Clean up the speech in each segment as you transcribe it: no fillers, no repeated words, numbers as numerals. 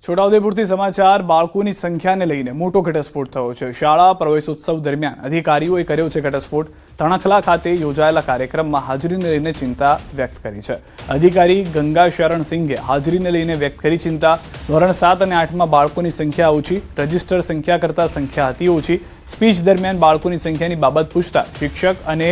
છોટાઉદેપુરથી સમાચાર બાળકોની સંખ્યાને લઈને મોટો ઘટસ્ફોટ થયો છે। શાળા પ્રવેશોત્સવ દરમિયાન અધિકારીઓએ કર્યો છે ઘટસ્ફોટ। તણખલા ખાતે યોજાયેલા કાર્યક્રમમાં હાજરીને લઈને ચિંતા વ્યક્ત કરી છે। અધિકારી ગંગા શરણ સિંઘે હાજરીને લઈને વ્યક્ત કરી ચિંતા। ધોરણ 7 અને 8માં બાળકોની સંખ્યા ઓછી, રજીસ્ટર સંખ્યા કરતાં સંખ્યા હતી ઓછી। સ્પીચ દરમિયાન બાળકોની સંખ્યાની બાબત પૂછતા શિક્ષક અને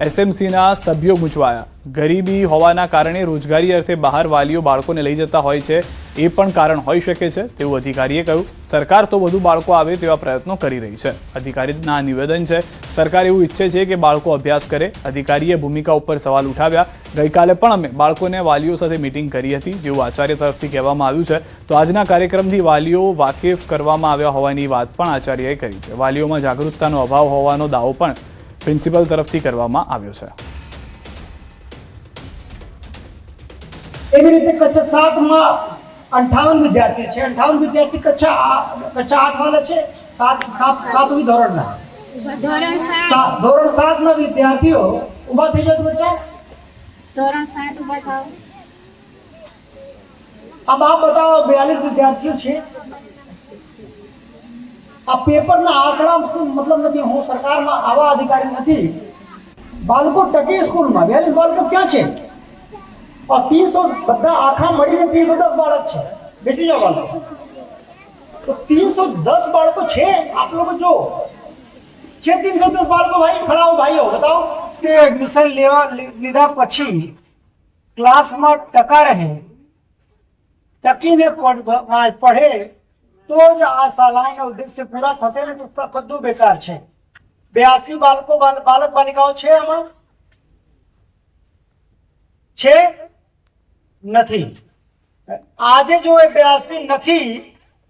એસએમસીના સભ્યો ગૂંચવાયા। ગરીબી હોવાના કારણે રોજગારી અર્થે બહાર વાલીઓ બાળકોને લઈ જતા હોય છે, એ પણ કારણ હોઈ શકે છે તેવું અધિકારીએ કહ્યું। સરકાર તો વધુ બાળકો આવે તેવા પ્રયત્નો કરી રહી છે। અધિકારીના નિવેદન છે, સરકાર એવું ઈચ્છે છે કે બાળકો અભ્યાસ કરે। અધિકારીએ ભૂમિકા ઉપર સવાલ ઉઠાવ્યા। ગઈકાલે પણ અમે બાળકોને વાલીઓ સાથે મીટિંગ કરી હતી, જેવું આચાર્ય તરફથી કહેવામાં આવ્યું છે। તો આજના કાર્યક્રમથી વાલીઓ વાકેફ કરવામાં આવ્યા હોવાની વાત પણ આચાર્યએ કરી છે। વાલીઓમાં જાગૃતતાનો અભાવ હોવાનો દાવો પણ પ્રિન્સિપલ તરફથી કરવામાં આવ્યો છે। એવી રીતે કચ્છા 7 માં 58 વિદ્યાર્થી છે। 58 વિદ્યાર્થી કચ્છા 8 વાળા છે। 7મી ધોરણના ધોરણ 7 ના વિદ્યાર્થીઓ ઊભા થઈ જાવ બચ્ચા। ધોરણ 7 ઊભા થાવ। अब आप बताओ 42 विद्यार्थियों છે। આ પેપરના આંકડા मतलब નથી। હું સરકારમાં આવા અધિકારી નથી। બાળકો ટકે સ્કૂલમાં 42 બાળકો ક્યાં છે? और 300 બધા આખા મળીને 310 બાળક છે। બેસી જાઓ બાળકો। તો 310 બાળકો છે। आप लोग जो છે 310 બાળકો। ભાઈ ખડા હો ભાઈઓ, बताओ કે એડમિશન લીધા પછી ક્લાસમાં ટકા રહે, ટકીને પढ़े तो ज आ शालाना उद्देश्य पूरा થશે ને। તો બધું બેકાર છે। 82 બાળકો બાલક બાલિકાઓ છે આમાં છે નથી। આજે જો એ 82 નથી,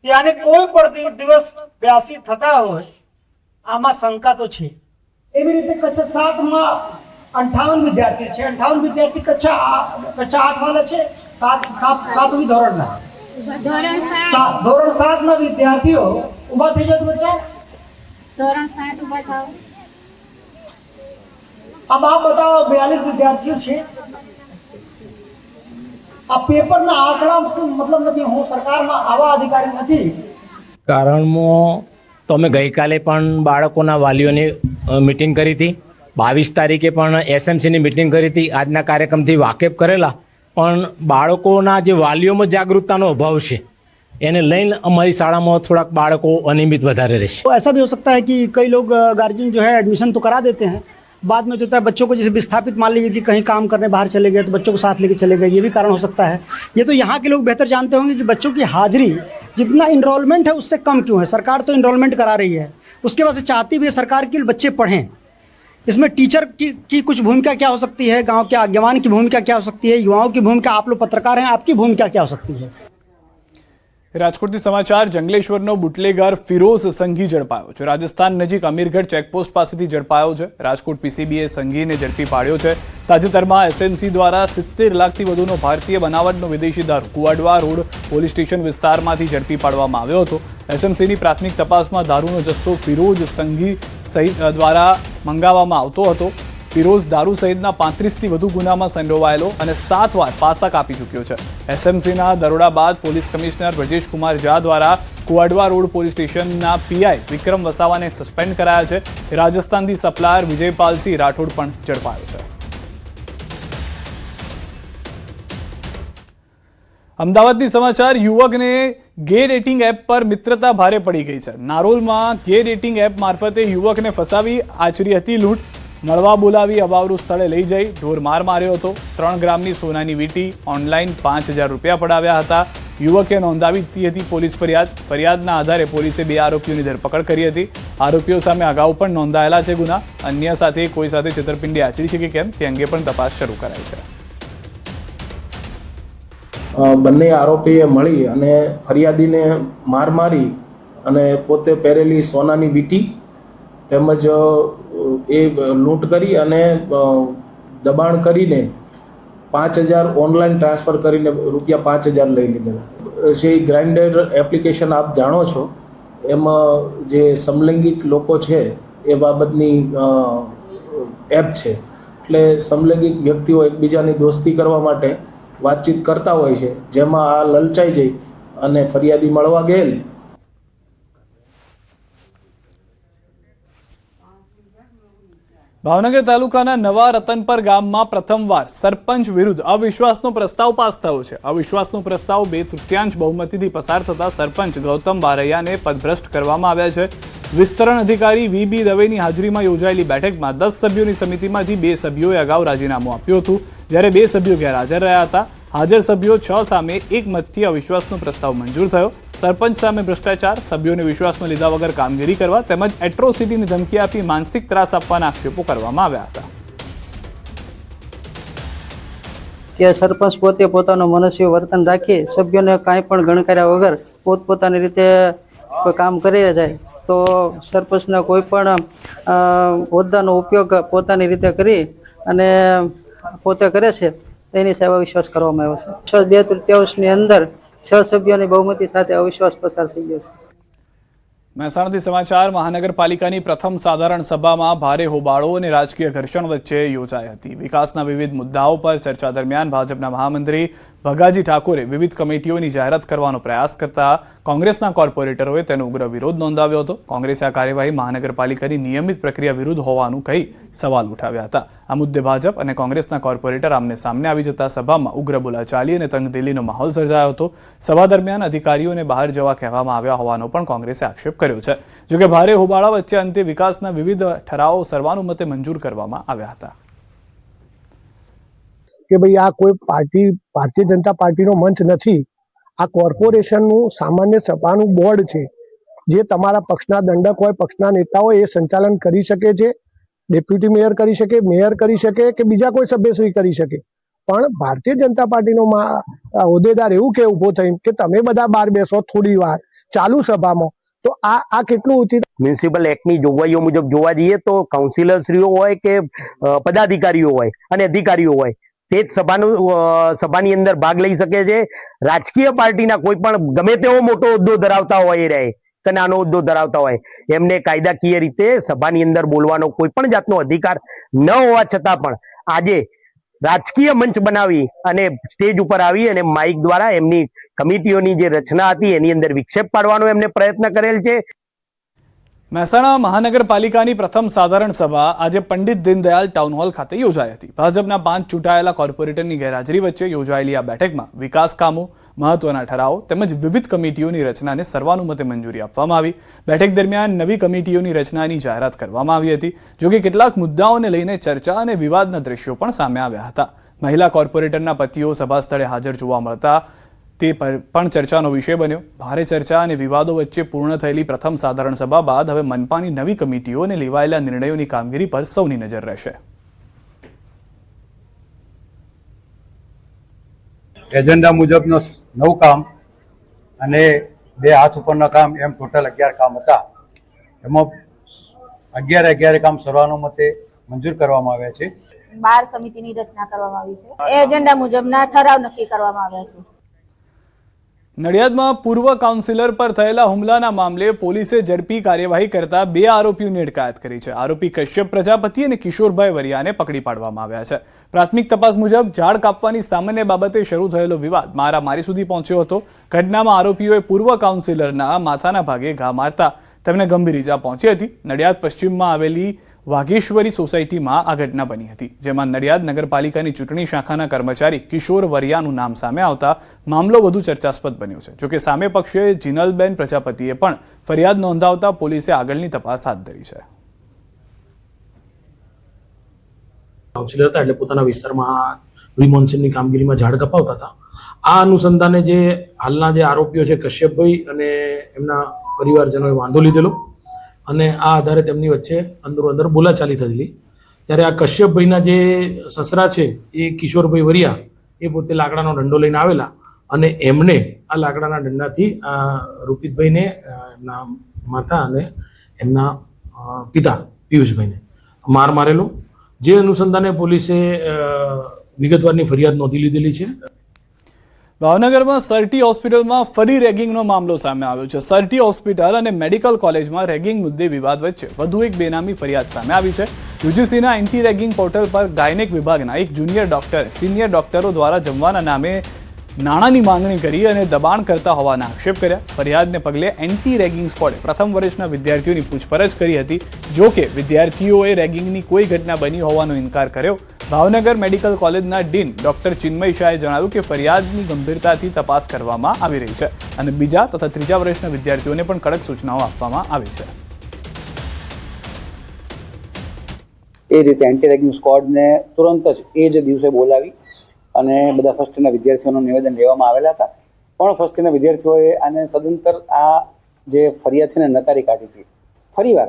यानी કોઈ પણ દિવસ 82 થતા હોય, આમાં શંકા તો છે। એવી રીતે કચ્છા 7 માં 58 વિદ્યાર્થી છે। 58 વિદ્યાર્થી કચ્છા 8 વાળા છે। 7મી ધોરણના ધોરણ 7 ના વિદ્યાર્થીઓ ઊભા થઈ જાવ બચ્ચા। ધોરણ 7 ઊભા થાવ। अब आप बताओ 42 વિદ્યાર્થીઓ છે। આ પેપરના આંકડા मतलब નથી। હું સરકારમાં આવા અધિકારી નથી। કારણમાં તો અમે ગઈકાલે પણ બાળકોના વાલીઓની મીટિંગ કરી હતી। 22 તારીખે પણ એસએમસીની મીટિંગ કરી હતી। આજના કાર્યક્રમથી વાકેફ કરેલા, પણ બાળકોના જે વાલીઓમાં જાગૃતતાનો અભાવ છે એને લઈને અમારી શાળામાં થોડાક બાળકો અનિયમિત વધારે રહેશે। तो ऐसा भी हो सकता है कि कई लोग गार्जियन जो है एडमिशन तो करा देते हैं, बाद में जो होता है बच्चों को जैसे विस्थापित मान लीजिए कि कहीं काम करने बाहर चले गए तो बच्चों को साथ लेके चले गए, ये भी कारण हो सकता है। ये तो यहाँ के लोग बेहतर जानते होंगे कि बच्चों की हाजिरी जितना इनरोलमेंट है उससे कम क्यों है। सरकार तो इनरोलमेंट करा रही है, उसके बाद से चाहती भी है सरकार कि बच्चे पढ़ें। इसमें टीचर की कुछ भूमिका क्या हो सकती है, गाँव के आगेवान की भूमिका क्या हो सकती है, युवाओं की भूमिका, आप लोग पत्रकार हैं, आपकी भूमिका क्या हो सकती है। રાજકોટથી સમાચાર। જંગલેશ્વરનો બુટલેગર ફિરોઝ સંઘી ઝડપાયો છે। રાજસ્થાન નજીક અમીરગઢ ચેકપોસ્ટ પાસેથી ઝડપાયો છે। રાજકોટ પીસીબીએ સંઘીને ઝડપી પાડ્યો છે। તાજેતરમાં એસએમસી દ્વારા 70 લાખથી વધુનો ભારતીય બનાવટનો વિદેશી દારૂ કુવાડવા રોડ પોલીસ સ્ટેશન વિસ્તારમાંથી ઝડપી પાડવામાં આવ્યો હતો। એસએમસીની પ્રાથમિક તપાસમાં દારૂનો જથ્થો ફિરોઝ સંઘી સહિત દ્વારા મંગાવવામાં આવતો હતો। ફિરોઝ દારૂ સહિતના 35થી વધુ ગુનામાં સંડોવાયેલો અને 7 વાર પાસા કાપી ચૂક્યો છે। એસએમસીના દરોડા બાદ પોલીસ કમિશનર બ્રજેશ કુમાર ઝા દ્વારા કુવાડવા રોડ પોલીસ સ્ટેશનના પીઆઈ વિક્રમ વસાવાને સસ્પેન્ડ કરાયા છે। રાજસ્થાનથી સપ્લાયર વિજયપાલસિંહ રાઠોડ પણ ઝડપાયો છે। અમદાવાદથી સમાચાર। યુવકને ગે ડેટિંગ એપ પર મિત્રતા ભારે પડી ગઈ છે। નારોલમાં ગે ડેટિંગ એપ મારફતે યુવકને ફસાવી આચરી હતી લૂંટ। મળવા બોલાવી અવાવરૂ સ્થળે લઈ જઈ ઢોર માર માર્યો હતો। 3 ગ્રામની સોનાની વીંટી, ઓનલાઈન 5000 રૂપિયા પડાવ્યા હતા। યુવકે નોંધાવી હતી પોલીસ ફરિયાદના આધારે પોલીસે 2 આરોપીઓની ધરપકડ કરી હતી। આરોપીઓ સામે અગાઉ પણ નોંધાયેલા છે ગુના। અન્ય સાથે કોઈ સાથે છેતરપિંડી આચરી છે કે કેમ તે અંગે પણ તપાસ શરૂ કરાઈ છે। બંને આરોપીએ મળી અને ફરિયાદીને માર મારી અને પોતે પહેરેલી સોનાની વીંટી તેમજ એ લૂંટ કરી અને દબાણ કરીને 5000 ઓનલાઈન ટ્રાન્સફર કરીને રૂપિયા 5000 લઈ લીધેલા છે। ગ્રાઇન્ડર એપ્લિકેશન આપ જાણો છો, એમાં જે સમલૈંગિક લોકો છે એ બાબતની એપ છે। એટલે સમલૈંગિક વ્યક્તિઓ એકબીજાની દોસ્તી કરવા માટે વાતચીત કરતા હોય છે, જેમાં આ લલચાઈ જઈ અને ફરિયાદી મળવા ગયેલ. ભાવનગર તાલુકાના નવા રતનપર ગામમાં પ્રથમવાર સરપંચ વિરુદ્ધ અવિશ્વાસનો પ્રસ્તાવ પાસ થયો છે. અવિશ્વાસનો પ્રસ્તાવ 2/3 બહુમતીથી પસાર થતા સરપંચ ગૌતમ બારૈયાને પદભ્રષ્ટ કરવામાં આવ્યા છે. વિસ્તરણ અધિકારી વી.બી. દવેની હાજરીમાં યોજાયેલી બેઠકમાં 10 સભ્યોની સમિતિમાંથી 2 સભ્યોએ અગાઉ રાજીનામું આપ્યું હતું, જ્યારે 2 સભ્યો ગેરહાજર રહ્યા હતા. હાજર સભ્યો 6 સામે 1 મતથી અવિશ્વાસનો પ્રસ્તાવ મંજૂર થયો. સરપંચ સામે ભ્રષ્ટાચાર, સભ્યોને વિશ્વાસમાં લીધા વગર કામગીરી કરવા તેમજ એટ્રોસિટીની ધમકી આપી માનસિક ત્રાસ આપવાના આક્ષેપો કરવામાં આવ્યા હતા. કે સરપંચ પોતે પોતાનું મનસ્વી વર્તન રાખી સભ્યોને કાંઈ પણ ગણકાર્યા વગર પોતપોતાની રીતે કામ કરી જાય તો સરપંચના કોઈ પણ હોદ્દાનો ઉપયોગ પોતાની રીતે કરી અને પોતે કરે છે એની સામે અવિશ્વાસ કરવામાં આવ્યો છે. 2/3 અંદર 6 સભ્યોની બહુમતી સાથે અવિશ્વાસ પસાર થઈ ગયો છે. મહેસાણાથી સમાચાર. મહાનગરપાલિકાની પ્રથમ સાધારણ સભામાં ભારે હોબાળો અને રાજકીય ઘર્ષણ વચ્ચે યોજાઈ હતી. વિકાસના વિવિધ મુદ્દાઓ પર ચર્ચા દરમિયાન ભાજપના મહામંત્રી ભગાજી ઠાકોરે વિવિધ કમિટીઓની જાહેરાત કરવાનો પ્રયાસ કરતા કોંગ્રેસના કોર્પોરેટરોએ તેનો ઉગ્ર વિરોધ નોંધાવ્યો હતો. કોંગ્રેસે આ કાર્યવાહી મહાનગરપાલિકાની નિયમિત પ્રક્રિયા વિરુદ્ધ હોવાનું કહી સવાલ ઉઠાવ્યા હતા. આ મુદ્દે ભાજપ અને કોંગ્રેસના કોર્પોરેટર આમને સામને આવી જતા સભામાં ઉગ્ર બોલાચાલી અને તંગદિલીનો માહોલ સર્જાયો હતો. સભા દરમિયાન અધિકારીઓને બહાર જવા કહેવામાં આવ્યા હોવાનો પણ કોંગ્રેસે આક્ષેપ કર્યો છે. જોકે ભારે હોબાળા વચ્ચે અંતે વિકાસના વિવિધ ઠરાવો સર્વાનુમતે મંજૂર કરવામાં આવ્યા હતા. કે ભાઈ આ કોઈ ભારતીય જનતા પાર્ટીનો મંચ નથી. આ કોર્પોરેશનનું સામાન્ય સભાનું બોર્ડ છે, જે તમારા પક્ષના દંડક હોય, પક્ષના નેતા હોય, એ સંચાલન કરી શકે છે. ડેપ્યુટી મેયર કરી શકે, મેયર કરી શકે કે બીજા કોઈ સભ્યશ્રી કરી શકે. પણ ભારતીય જનતા પાર્ટીનો હોદ્દેદાર એવું કે ઊભો થઈને કે તમે બધા બહાર બેસો થોડી વાર ચાલુ સભામાં, તો આ કેટલું ઉચિત? મ્યુનિસિપલ એક્ટની જોગવાઈઓ મુજબ જોવા જઈએ તો કાઉન્સિલરશ્રીઓ હોય કે પદાધિકારીઓ હોય અને અધિકારીઓ હોય તે જ સભાની અંદર ભાગ લઈ શકે છે. રાજકીય પાર્ટીના કોઈ પણ ગમે તેવો મોટો હોદ્દો ધરાવતા હોય એ રહે કે નાનો હોદ્દો ધરાવતા હોય, એમને કાયદાકીય રીતે સભાની અંદર બોલવાનો કોઈ પણ જાતનો અધિકાર ન હોવા છતાં પણ આજે રાજકીય મંચ બનાવી અને સ્ટેજ ઉપર આવી અને માઇક દ્વારા એમની કમિટીઓની જે રચના હતી એની અંદર વિક્ષેપ પાડવાનો એમને પ્રયત્ન કરેલ છે. મહેસાણા મહાનગરપાલિકાની પ્રથમ સાધારણ સભા આજે પંડિત દીનદયાલ ટાઉન હોલ ખાતે યોજાઈ હતી. ભાજપના 5 ચૂંટાયેલા કોર્પોરેટરની ગેરહાજરી વચ્ચે યોજાયેલી આ બેઠકમાં વિકાસ કામો, મહત્વના ઠરાવો તેમજ વિવિધ કમિટીઓની રચનાને સર્વાનુમતે મંજૂરી આપવામાં આવી. બેઠક દરમિયાન નવી કમિટીઓની રચનાની જાહેરાત કરવામાં આવી હતી. જોકે કેટલાક મુદ્દાઓને લઈને ચર્ચા અને વિવાદના દ્રશ્યો પણ સામે આવ્યા હતા. મહિલા કોર્પોરેટરના પતિઓ સભા સ્થળે હાજર જોવા મળતા તે પણ ચર્ચાનો વિષય બન્યો. ભારે ચર્ચા અને વિવાદો વચ્ચે પૂર્ણ થયેલી પ્રથમ સાધારણ સભા બાદ હવે મનપાની નવી કમિટીઓ અને લેવાયેલા નિર્ણયોની કામગીરી પર સૌની નજર રહેશે. એજન્ડા મુજબનો 9 કામ અને 2 હાથ ઉપરના કામ એમ ટોટલ 11 કામ હતા. એમાં 11 કામ સર્વાનુમતે મંજૂર કરવામાં આવ્યા છે. 12 સમિતિની રચના કરવામાં આવી છે. એજન્ડા મુજબના ઠરાવ નક્કી કરવામાં આવ્યા છે. નડિયાદમાં પૂર્વ કાઉન્સિલર પર થયેલા હુમલાના મામલે પોલીસે ઝડપી કાર્યવાહી કરતા 2 આરોપીઓની અટકાયત કરી છે. આરોપી કશ્યપ પ્રજાપતિ અને કિશોરભાઈ વરિયાને પકડી પાડવામાં આવ્યા છે. પ્રાથમિક તપાસ મુજબ ઝાડ કાપવાની સામાન્ય બાબતે શરૂ થયેલો વિવાદ મારામારી સુધી પહોંચ્યો હતો. ઘટનામાં આરોપીઓએ પૂર્વ કાઉન્સિલરના માથાના ભાગે ઘા મારતા તેમને ગંભીર ઈજા પહોંચી હતી. નડિયાદ પશ્ચિમમાં આવેલી વાઘેશ્વરી સોસાયટીમાં આ ઘટના બની હતી, જેમાં નડિયાદ નગરપાલિકાની ચૂંટણી શાખાના કર્મચારી કિશોર વરિયાનું નામ સામે આવતા મામલો વધુ ચર્ચાસ્પદ બન્યો છે. જોકે સામે પક્ષે જીનલબેન પ્રજાપતિએ પણ ફરિયાદ નોંધાવતા પોલીસે આગળની તપાસ હાથ ધરી છે. કાઉન્સિલર હતા એટલે પોતાના વિસ્તારમાં રિમોન્સનની કામગીરીમાં ઝાડ કપાવતા હતા. આ અનુસંધાને જે હાલના જે આરોપીઓ છે કશ્યપભાઈ અને એમના પરિવારજનોએ વાંધો લીધેલો અને આ આધારે તેમની વચ્ચે અંદરો-અંદર બોલાચાલી થયેલી. ત્યારે આ કશ્યપભાઈના જે સસરા છે એ કિશોરભાઈ વરિયા એ પોતે લાકડાનો દંડો લઈને આવેલા અને એમને આ લાકડાના દંડાથી રૂપિતભાઈને, એમના માતા અને એમના પિતા પિયુષભાઈને માર મારેલો. જે અનુસંધાને પોલીસે વિગતવારની ફરિયાદ નોંધી લીધેલી છે. ભાવનગરમાં સરટી હોસ્પિટલમાં ફરી રેગિંગનો મામલો સામે આવ્યો છે. સરટી હોસ્પિટલ અને મેડિકલ કોલેજમાં રેગિંગ મુદ્દે વિવાદ વચ્ચે વધુ એક બેનામી ફરિયાદ સામે આવી છે. યુજીસીના એન્ટી રેગિંગ પોર્ટલ પર ગાયનેક વિભાગના એક જુનિયર ડોક્ટરે સિનિયર ડોક્ટરો દ્વારા જમવાના નામે નાણાંની માંગણી કરી અને દબાણ કરતા હોવાના આક્ષેપ કર્યા. ફરિયાદને પગલે એન્ટી રેગિંગ સ્ક્વોડે પ્રથમ વર્ષના વિદ્યાર્થીઓની પૂછપરછ કરી હતી. જો કે વિદ્યાર્થીઓએ રેગિંગની કોઈ ઘટના બની હોવાનો ઇનકાર કર્યો. ભાવનગર મેડિકલ કોલેજના ડીન ડોક્ટર ચિન્મય શાહે જણાવ્યું કે ફરિયાદની ગંભીરતાથી તપાસ કરવામાં આવી રહી છે અને બીજા તથા ત્રીજા વર્ષના વિદ્યાર્થીઓને પણ કડક સૂચનાઓ આપવામાં આવી છે. એ રીતે એન્ટી રેગિંગ સ્ક્વોડને તુરંત જ એ જ દિવસે બોલાવી અને બધા ફર્સ્ટ યરના વિદ્યાર્થીઓનું નિવેદન લેવામાં આવેલા હતા. પણ ફર્સ્ટ યરના વિદ્યાર્થીઓએ આને સદંતર આ જે ફરિયાદ છે ને નકારી કાઢી હતી. ફરીવાર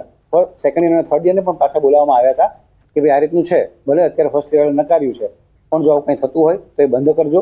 સેકન્ડ યર અને થર્ડ યરને પણ પાછા બોલાવવામાં આવ્યા હતા કે ભાઈ આ રીતનું છે, ભલે અત્યારે ફર્સ્ટ યર નકાર્યું છે, પણ જો આવું કંઈ થતું હોય તો એ બંધ કરજો.